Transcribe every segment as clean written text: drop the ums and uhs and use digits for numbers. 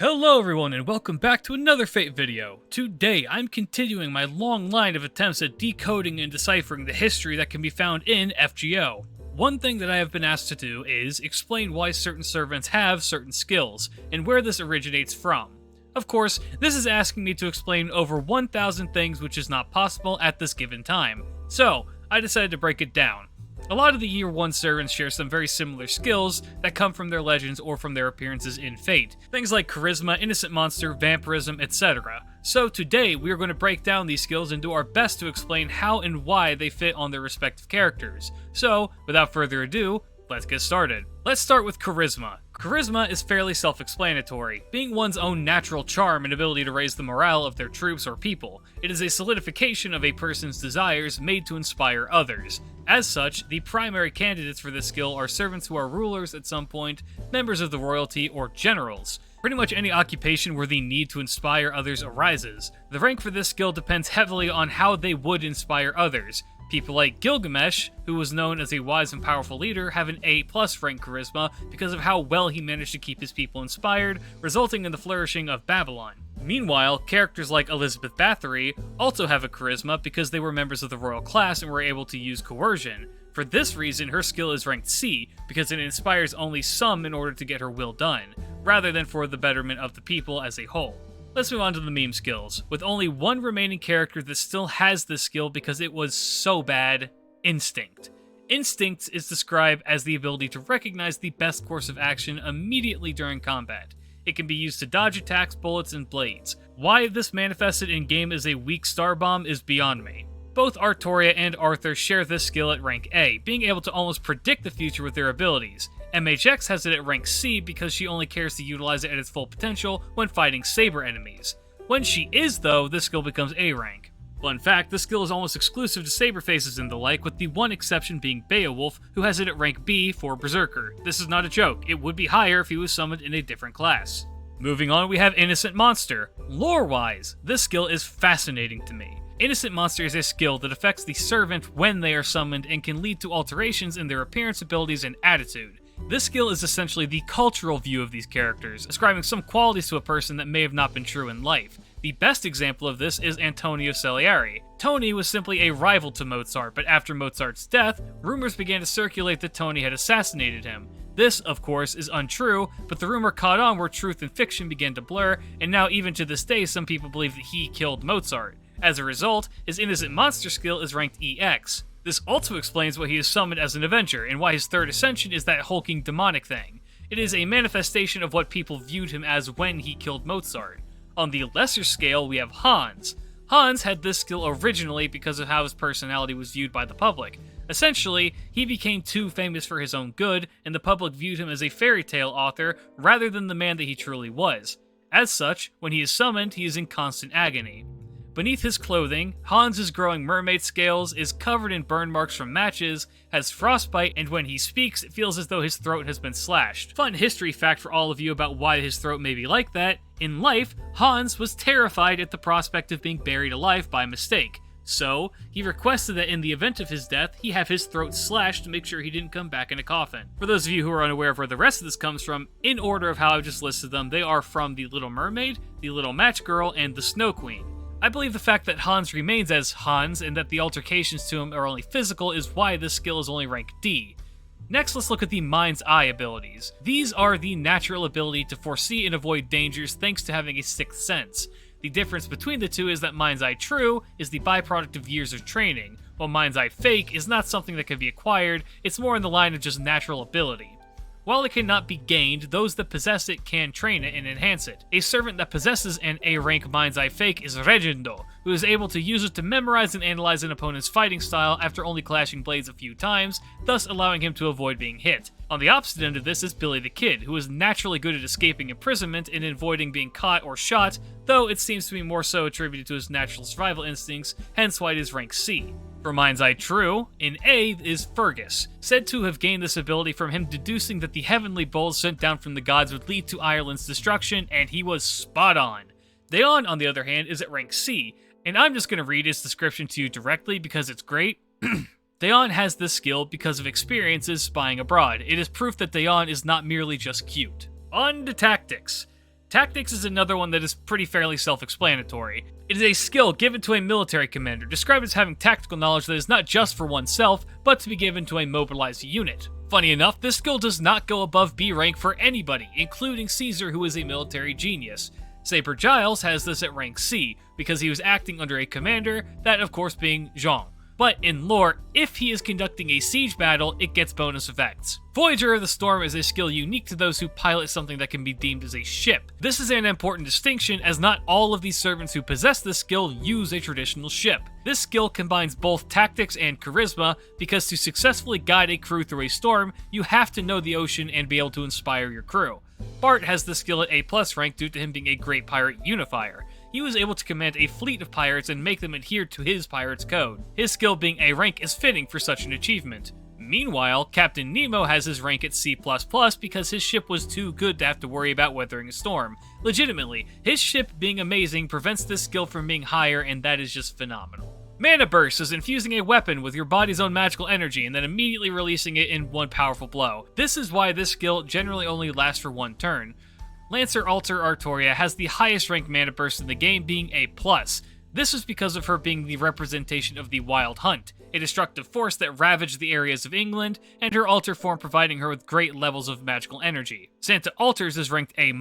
Hello everyone and welcome back to another Fate video. Today I'm continuing my long line of attempts at decoding and deciphering the history that can be found in FGO. One thing that I have been asked to do is explain why certain servants have certain skills, and where this originates from. Of course, this is asking me to explain over 1,000 things which is not possible at this given time, so I decided to break it down. A lot of the Year 1 servants share some very similar skills that come from their legends or from their appearances in Fate. Things like Charisma, Innocent Monster, Vampirism, etc. So today, we are going to break down these skills and do our best to explain how and why they fit on their respective characters. So, without further ado, let's get started. Let's start with Charisma. Charisma is fairly self-explanatory, being one's own natural charm and ability to raise the morale of their troops or people. It is a solidification of a person's desires made to inspire others. As such, the primary candidates for this skill are servants who are rulers at some point, members of the royalty, or generals. Pretty much any occupation where the need to inspire others arises. The rank for this skill depends heavily on how they would inspire others. People like Gilgamesh, who was known as a wise and powerful leader, have an A+ rank charisma because of how well he managed to keep his people inspired, resulting in the flourishing of Babylon. Meanwhile, characters like Elizabeth Bathory also have a charisma because they were members of the royal class and were able to use coercion. For this reason, her skill is ranked C, because it inspires only some in order to get her will done, rather than for the betterment of the people as a whole. Let's move on to the meme skills, with only one remaining character that still has this skill because it was so bad: Instinct. Instinct is described as the ability to recognize the best course of action immediately during combat. It can be used to dodge attacks, bullets, and blades. Why this manifested in-game as a weak star bomb is beyond me. Both Artoria and Arthur share this skill at rank A, being able to almost predict the future with their abilities. MHX has it at rank C because she only cares to utilize it at its full potential when fighting Saber enemies. When she is, though, this skill becomes A rank. Fun fact, this skill is almost exclusive to Saber Faces and the like, with the one exception being Beowulf, who has it at rank B for Berserker. This is not a joke, it would be higher if he was summoned in a different class. Moving on, we have Innocent Monster. Lore-wise, this skill is fascinating to me. Innocent Monster is a skill that affects the servant when they are summoned and can lead to alterations in their appearance, abilities, and attitude. This skill is essentially the cultural view of these characters, ascribing some qualities to a person that may have not been true in life. The best example of this is Antonio Salieri. Tony was simply a rival to Mozart, but after Mozart's death, rumors began to circulate that Tony had assassinated him. This, of course, is untrue, but the rumor caught on where truth and fiction began to blur, and now even to this day some people believe that he killed Mozart. As a result, his Innocent Monster skill is ranked EX. This also explains why he is summoned as an Avenger, and why his third ascension is that hulking demonic thing. It is a manifestation of what people viewed him as when he killed Mozart. On the lesser scale, we have Hans. Hans had this skill originally because of how his personality was viewed by the public. Essentially, he became too famous for his own good, and the public viewed him as a fairy tale author rather than the man that he truly was. As such, when he is summoned, he is in constant agony. Beneath his clothing, Hans' growing mermaid scales, is covered in burn marks from matches, has frostbite, and when he speaks, it feels as though his throat has been slashed. Fun history fact for all of you about why his throat may be like that: in life, Hans was terrified at the prospect of being buried alive by mistake. So, he requested that in the event of his death, he have his throat slashed to make sure he didn't come back in a coffin. For those of you who are unaware of where the rest of this comes from, in order of how I've just listed them, they are from the Little Mermaid, the Little Match Girl, and the Snow Queen. I believe the fact that Hans remains as Hans and that the altercations to him are only physical is why this skill is only rank D. Next, let's look at the Mind's Eye abilities. These are the natural ability to foresee and avoid dangers thanks to having a sixth sense. The difference between the two is that Mind's Eye True is the byproduct of years of training, while Mind's Eye Fake is not something that can be acquired, it's more in the line of just natural ability. While it cannot be gained, those that possess it can train it and enhance it. A servant that possesses an A-rank Mind's Eye Fake is Regendo, who is able to use it to memorize and analyze an opponent's fighting style after only clashing blades a few times, thus allowing him to avoid being hit. On the opposite end of this is Billy the Kid, who is naturally good at escaping imprisonment and avoiding being caught or shot, though it seems to be more so attributed to his natural survival instincts, hence why it is ranked C. For Mind's Eye True, in A is Fergus, said to have gained this ability from him deducing that the heavenly bowls sent down from the gods would lead to Ireland's destruction, and he was spot on. Daon, on the other hand, is at rank C, and I'm just going to read his description to you directly because it's great. Daon has this skill because of experiences spying abroad. It is proof that Daon is not merely just cute. On to tactics. Tactics is another one that is pretty fairly self-explanatory. It is a skill given to a military commander, described as having tactical knowledge that is not just for oneself, but to be given to a mobilized unit. Funny enough, this skill does not go above B rank for anybody, including Caesar, who is a military genius. Saber Giles has this at rank C, because he was acting under a commander, that of course being Jean. But in lore, if he is conducting a siege battle, it gets bonus effects. Voyager of the Storm is a skill unique to those who pilot something that can be deemed as a ship. This is an important distinction, as not all of these servants who possess this skill use a traditional ship. This skill combines both tactics and charisma, because to successfully guide a crew through a storm, you have to know the ocean and be able to inspire your crew. Bart has this skill at A+ rank due to him being a great pirate unifier. He was able to command a fleet of pirates and make them adhere to his pirate's code. His skill being A rank is fitting for such an achievement. Meanwhile, Captain Nemo has his rank at C++ because his ship was too good to have to worry about weathering a storm. Legitimately, his ship being amazing prevents this skill from being higher, and that is just phenomenal. Mana Burst is infusing a weapon with your body's own magical energy and then immediately releasing it in one powerful blow. This is why this skill generally only lasts for one turn. Lancer Alter Artoria has the highest ranked Mana Burst in the game, being A+. This is because of her being the representation of the Wild Hunt, a destructive force that ravaged the areas of England, and her alter form providing her with great levels of magical energy. Santa Alters is ranked A-.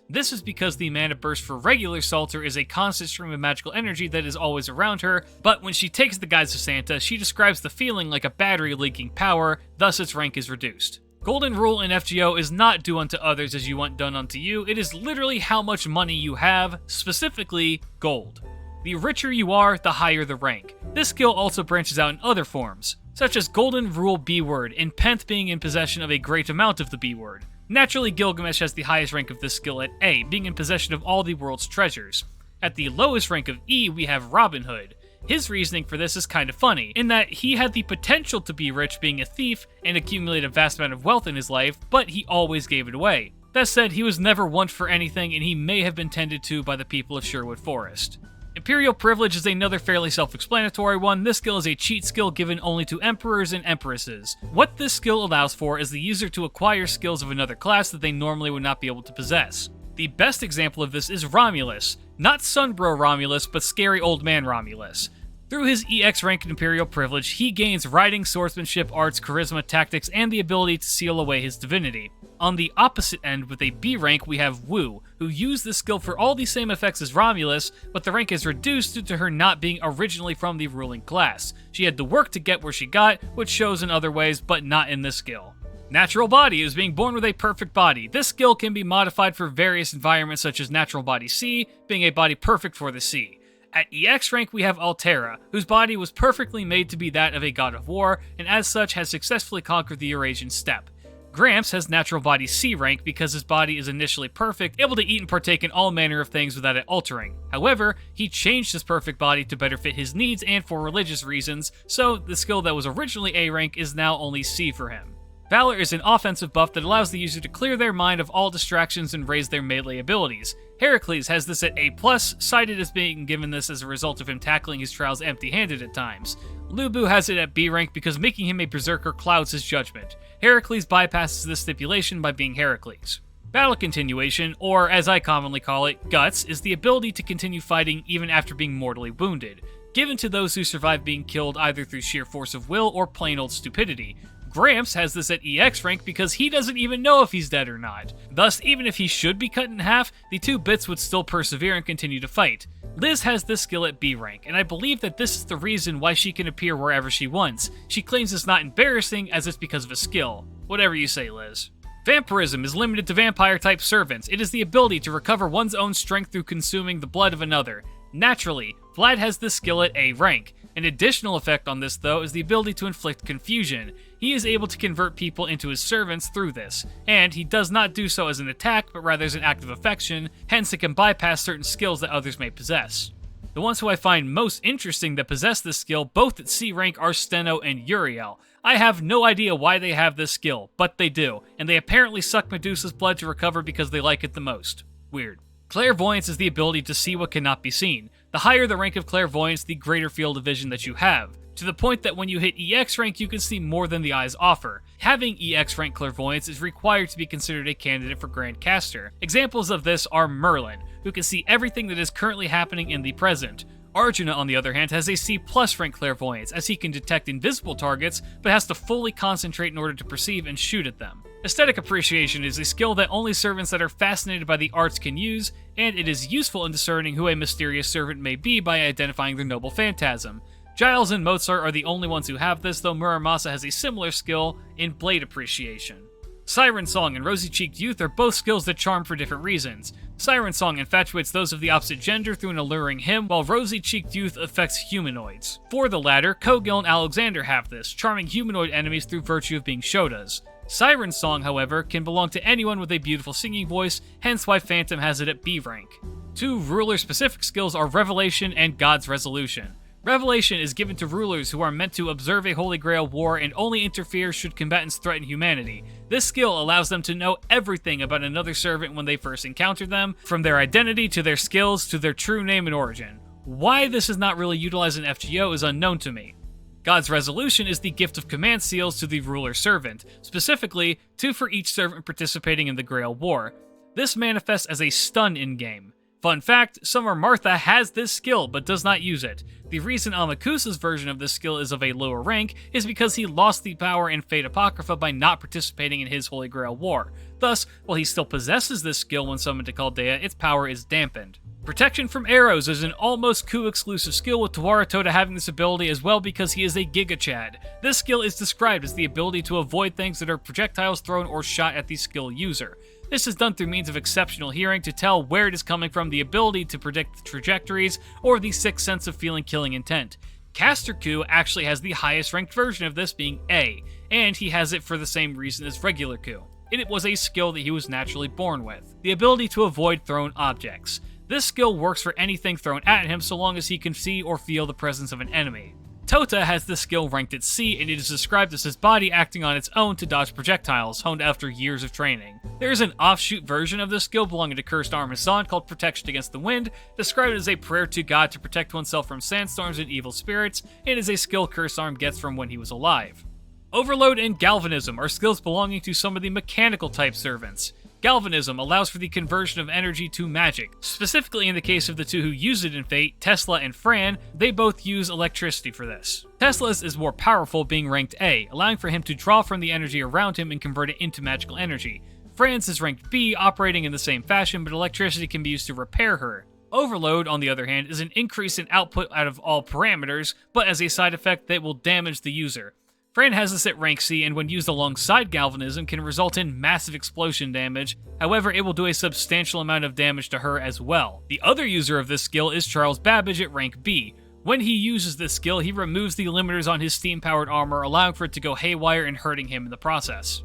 This is because the Mana Burst for regular Salter is a constant stream of magical energy that is always around her, but when she takes the guise of Santa, she describes the feeling like a battery leaking power, thus its rank is reduced. Golden Rule in FGO is not do unto others as you want done unto you, it is literally how much money you have, specifically gold. The richer you are, the higher the rank. This skill also branches out in other forms, such as Golden Rule B-Word, and Penth being in possession of a great amount of the B-Word. Naturally, Gilgamesh has the highest rank of this skill at A, being in possession of all the world's treasures. At the lowest rank of E, we have Robin Hood. His reasoning for this is kind of funny, in that he had the potential to be rich being a thief and accumulate a vast amount of wealth in his life, but he always gave it away. That said, he was never one for anything, and he may have been tended to by the people of Sherwood Forest. Imperial Privilege is another fairly self-explanatory one. This skill is a cheat skill given only to emperors and empresses. What this skill allows for is the user to acquire skills of another class that they normally would not be able to possess. The best example of this is Romulus. Not Sunbro Romulus, but scary old man Romulus. Through his EX rank in Imperial Privilege, he gains riding, swordsmanship, arts, charisma, tactics, and the ability to seal away his divinity. On the opposite end, with a B rank, we have Wu, who used this skill for all the same effects as Romulus, but the rank is reduced due to her not being originally from the ruling class. She had to work to get where she got, which shows in other ways, but not in this skill. Natural Body is being born with a perfect body. This skill can be modified for various environments such as Natural Body C, being a body perfect for the sea. At EX rank we have Altera, whose body was perfectly made to be that of a god of war, and as such has successfully conquered the Eurasian steppe. Gramps has Natural Body C rank because his body is initially perfect, able to eat and partake in all manner of things without it altering. However, he changed his perfect body to better fit his needs and for religious reasons, so the skill that was originally A rank is now only C for him. Valor is an offensive buff that allows the user to clear their mind of all distractions and raise their melee abilities. Heracles has this at A+, cited as being given this as a result of him tackling his trials empty-handed at times. Lubu has it at B rank because making him a berserker clouds his judgment. Heracles bypasses this stipulation by being Heracles. Battle Continuation, or as I commonly call it, Guts, is the ability to continue fighting even after being mortally wounded, given to those who survive being killed either through sheer force of will or plain old stupidity. Gramps has this at EX rank because he doesn't even know if he's dead or not. Thus, even if he should be cut in half, the two bits would still persevere and continue to fight. Liz has this skill at B rank, and I believe that this is the reason why she can appear wherever she wants. She claims it's not embarrassing as it's because of a skill. Whatever you say, Liz. Vampirism is limited to vampire-type servants. It is the ability to recover one's own strength through consuming the blood of another. Naturally, Vlad has this skill at A rank. An additional effect on this, though, is the ability to inflict confusion. He is able to convert people into his servants through this, and he does not do so as an attack, but rather as an act of affection, hence it can bypass certain skills that others may possess. The ones who I find most interesting that possess this skill, both at C rank, are Steno and Uriel. I have no idea why they have this skill, but they do, and they apparently suck Medusa's blood to recover because they like it the most. Weird. Clairvoyance is the ability to see what cannot be seen. The higher the rank of clairvoyance, the greater field of vision that you have. to the point that when you hit EX rank you can see more than the eyes offer. Having EX rank clairvoyance is required to be considered a candidate for Grand Caster. Examples of this are Merlin, who can see everything that is currently happening in the present. Arjuna, on the other hand, has a C+ rank clairvoyance, as he can detect invisible targets, but has to fully concentrate in order to perceive and shoot at them. Aesthetic appreciation is a skill that only servants that are fascinated by the arts can use, and it is useful in discerning who a mysterious servant may be by identifying their noble phantasm. Giles and Mozart are the only ones who have this, though Muramasa has a similar skill in blade appreciation. Siren Song and Rosy-Cheeked Youth are both skills that charm for different reasons. Siren Song infatuates those of the opposite gender through an alluring hymn, while Rosy-Cheeked Youth affects humanoids. For the latter, Kogil and Alexander have this, charming humanoid enemies through virtue of being Shotas. Siren Song, however, can belong to anyone with a beautiful singing voice, hence why Phantom has it at B rank. Two ruler-specific skills are Revelation and God's Resolution. Revelation is given to rulers who are meant to observe a Holy Grail war and only interfere should combatants threaten humanity. This skill allows them to know everything about another servant when they first encounter them, from their identity to their skills to their true name and origin. Why this is not really utilized in FGO is unknown to me. God's Resolution is the gift of command seals to the ruler servant, specifically 2 for each servant participating in the Grail War. This manifests as a stun in-game. Fun fact, Summer Martha has this skill but does not use it. The reason Amakusa's version of this skill is of a lower rank is because he lost the power in Fate Apocrypha by not participating in his Holy Grail War. Thus, while he still possesses this skill when summoned to Chaldea, its power is dampened. Protection from arrows is an almost Ku exclusive skill, with Tawara Toda having this ability as well because he is a Giga Chad. This skill is described as the ability to avoid things that are projectiles thrown or shot at the skill user. This is done through means of exceptional hearing to tell where it is coming from, the ability to predict the trajectories, or the sixth sense of feeling killing intent. Caster Ku actually has the highest ranked version of this, being A, and he has it for the same reason as regular Ku. It was a skill that he was naturally born with. The ability to avoid thrown objects. This skill works for anything thrown at him so long as he can see or feel the presence of an enemy. Tota has this skill ranked at C, and it is described as his body acting on its own to dodge projectiles, honed after years of training. There is an offshoot version of this skill belonging to Cursed Arm Hassan called Protection Against the Wind, described as a prayer to God to protect oneself from sandstorms and evil spirits, and is a skill Cursed Arm gets from when he was alive. Overload and Galvanism are skills belonging to some of the mechanical type servants. Galvanism allows for the conversion of energy to magic. Specifically in the case of the 2 who use it in Fate, Tesla and Fran, they both use electricity for this. Tesla's is more powerful, being ranked A, allowing for him to draw from the energy around him and convert it into magical energy. Fran's is ranked B, operating in the same fashion, but electricity can be used to repair her. Overload, on the other hand, is an increase in output out of all parameters, but as a side effect that will damage the user. Fran has this at rank C, and when used alongside Galvanism can result in massive explosion damage. However, it will do a substantial amount of damage to her as well. The other user of this skill is Charles Babbage at rank B. When he uses this skill, he removes the limiters on his steam-powered armor, allowing for it to go haywire and hurting him in the process.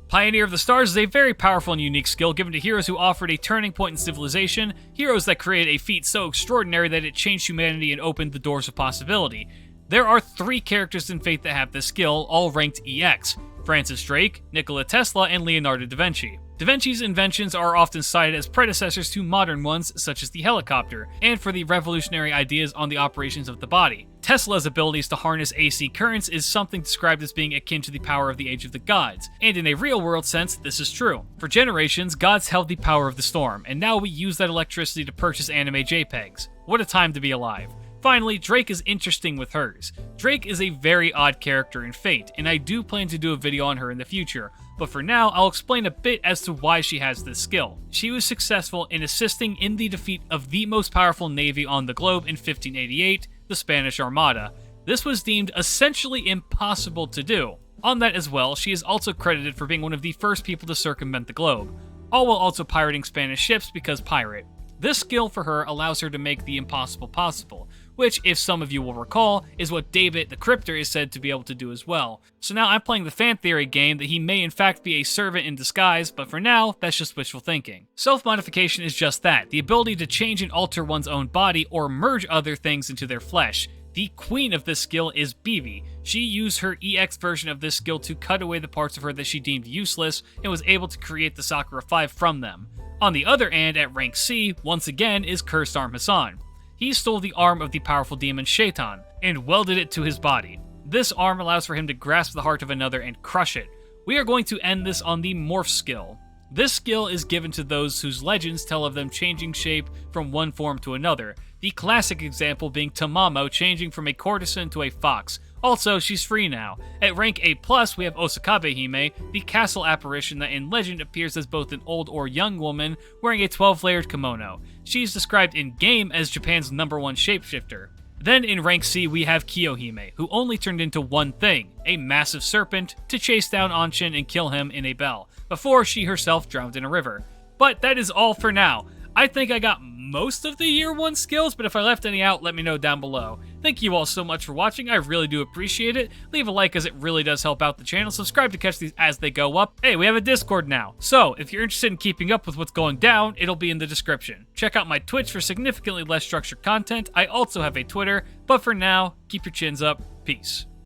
Pioneer of the Stars is a very powerful and unique skill given to heroes who offered a turning point in civilization, heroes that created a feat so extraordinary that it changed humanity and opened the doors of possibility. There are 3 characters in Fate that have this skill, all ranked EX: Francis Drake, Nikola Tesla, and Leonardo da Vinci. Da Vinci's inventions are often cited as predecessors to modern ones, such as the helicopter, and for the revolutionary ideas on the operations of the body. Tesla's abilities to harness AC currents is something described as being akin to the power of the Age of the Gods, and in a real-world sense, this is true. For generations, gods held the power of the storm, and now we use that electricity to purchase anime JPEGs. What a time to be alive. Finally, Drake is interesting with hers. Drake is a very odd character in Fate, and I do plan to do a video on her in the future, but for now, I'll explain a bit as to why she has this skill. She was successful in assisting in the defeat of the most powerful navy on the globe in 1588, the Spanish Armada. This was deemed essentially impossible to do. On that as well, she is also credited for being one of the first people to circumvent the globe, all while also pirating Spanish ships because pirate. This skill for her allows her to make the impossible possible, which, if some of you will recall, is what David the Cryptor is said to be able to do as well. So now I'm playing the fan theory game that he may in fact be a servant in disguise, but for now, that's just wishful thinking. Self-modification is just that, the ability to change and alter one's own body or merge other things into their flesh. The queen of this skill is Bibi. She used her EX version of this skill to cut away the parts of her that she deemed useless and was able to create the Sakura 5 from them. On the other hand, at rank C, once again, is Cursed Arm Hassan. he stole the arm of the powerful demon Shaitan and welded it to his body. This arm allows for him to grasp the heart of another and crush it. We are going to end this on the Morph skill. This skill is given to those whose legends tell of them changing shape from one form to another, the classic example being Tamamo changing from a courtesan to a fox. Also, she's free now. At rank A+, we have Osakabe Hime, the castle apparition that in legend appears as both an old or young woman wearing a 12-layered kimono. She's described in-game as Japan's #1 shapeshifter. Then in rank C, we have Kiyohime, who only turned into one thing, a massive serpent, to chase down Anshin and kill him in a bell, before she herself drowned in a river. But that is all for now. I think I got most of the Year 1 skills, but if I left any out, let me know down below. Thank you all so much for watching, I really do appreciate it. Leave a like as it really does help out the channel. Subscribe to catch these as they go up. Hey, we have a Discord now, so if you're interested in keeping up with what's going down, it'll be in the description. Check out my Twitch for significantly less structured content. I also have a Twitter, but for now, keep your chins up. Peace.